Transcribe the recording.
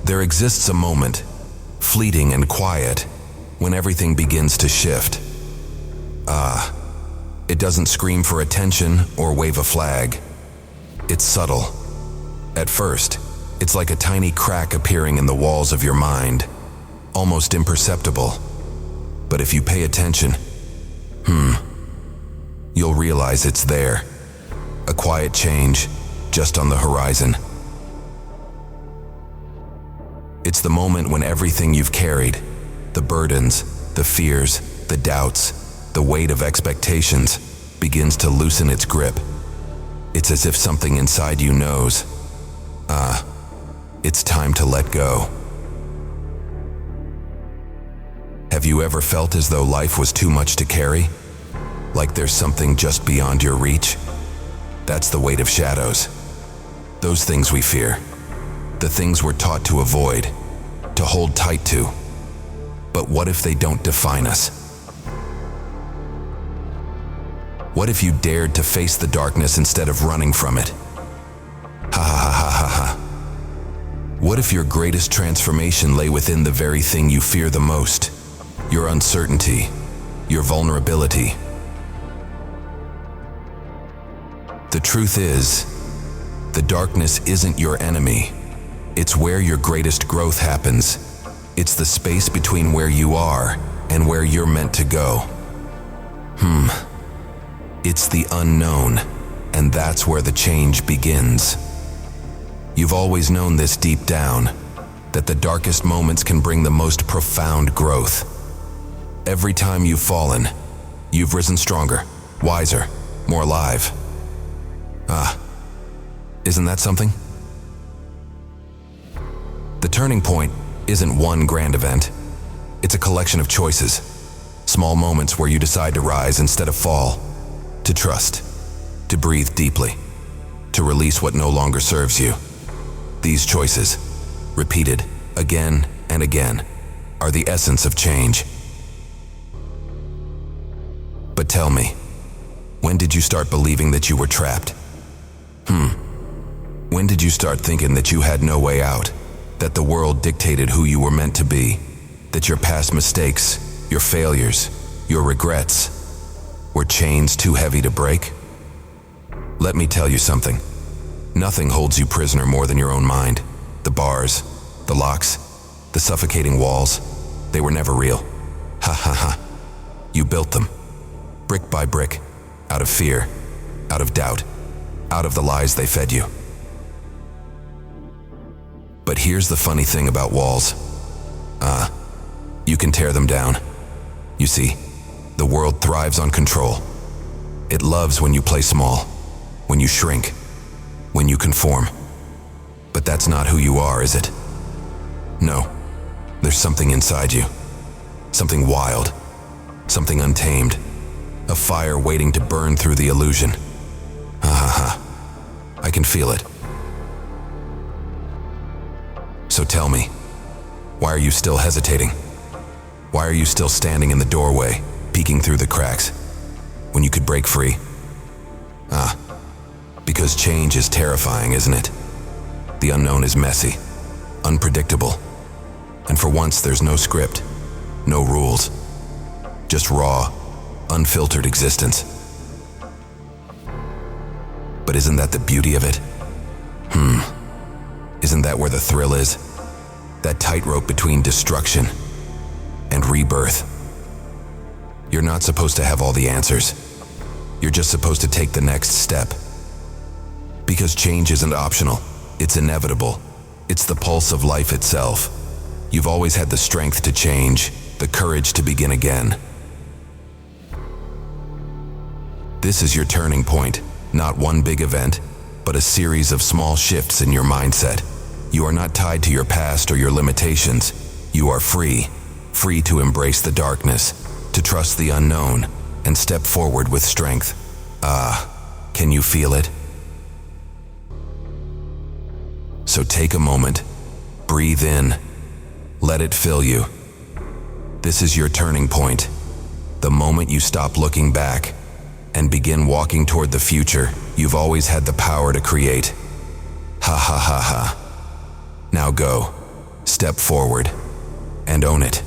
There exists a moment, fleeting and quiet, when everything begins to shift. It doesn't scream for attention or wave a flag. It's subtle. At first, it's like a tiny crack appearing in the walls of your mind, almost imperceptible. But if you pay attention, you'll realize it's there. A quiet change, just on the horizon. It's the moment when everything you've carried, the burdens, the fears, the doubts, the weight of expectations, begins to loosen its grip. It's as if something inside you knows, it's time to let go. Have you ever felt as though life was too much to carry? Like there's something just beyond your reach? That's the weight of shadows. Those things we fear. The things we're taught to avoid, to hold tight to. But what if they don't define us? What if you dared to face the darkness instead of running from it? Ha ha ha ha ha. What if your greatest transformation lay within the very thing you fear the most? Your uncertainty, your vulnerability. The truth is, the darkness isn't your enemy. It's where your greatest growth happens. It's the space between where you are and where you're meant to go. It's the unknown, and that's where the change begins. You've always known this deep down, that the darkest moments can bring the most profound growth. Every time you've fallen, you've risen stronger, wiser, more alive. Isn't that something? The turning point isn't one grand event. It's a collection of choices, small moments where you decide to rise instead of fall, to trust, to breathe deeply, to release what no longer serves you. These choices, repeated again and again, are the essence of change. But tell me, when did you start believing that you were trapped? When did you start thinking that you had no way out? That the world dictated who you were meant to be? That your past mistakes, your failures, your regrets were chains too heavy to break? Let me tell you something. Nothing holds you prisoner more than your own mind. The bars, the locks, the suffocating walls, they were never real. Ha ha ha. You built them, brick by brick, out of fear, out of doubt, out of the lies they fed you. But here's the funny thing about walls. You can tear them down. You see, the world thrives on control. It loves when you play small, when you shrink, when you conform. But that's not who you are, is it? No, there's something inside you. Something wild, something untamed. A fire waiting to burn through the illusion. I can feel it. So tell me, why are you still hesitating? Why are you still standing in the doorway, peeking through the cracks, when you could break free? Because change is terrifying, isn't it? The unknown is messy, unpredictable, and for once there's no script, no rules, just raw, unfiltered existence. But isn't that the beauty of it? Isn't that where the thrill is? That tightrope between destruction and rebirth. You're not supposed to have all the answers. You're just supposed to take the next step. Because change isn't optional, it's inevitable. It's the pulse of life itself. You've always had the strength to change, the courage to begin again. This is your turning point, not one big event, but a series of small shifts in your mindset. You are not tied to your past or your limitations. You are free to embrace the darkness, to trust the unknown, and step forward with strength. Can you feel it? So take a moment, breathe in, let it fill you. This is your turning point, the moment you stop looking back and begin walking toward the future you've always had the power to create. Ha ha ha ha. Now go. step forward and own it.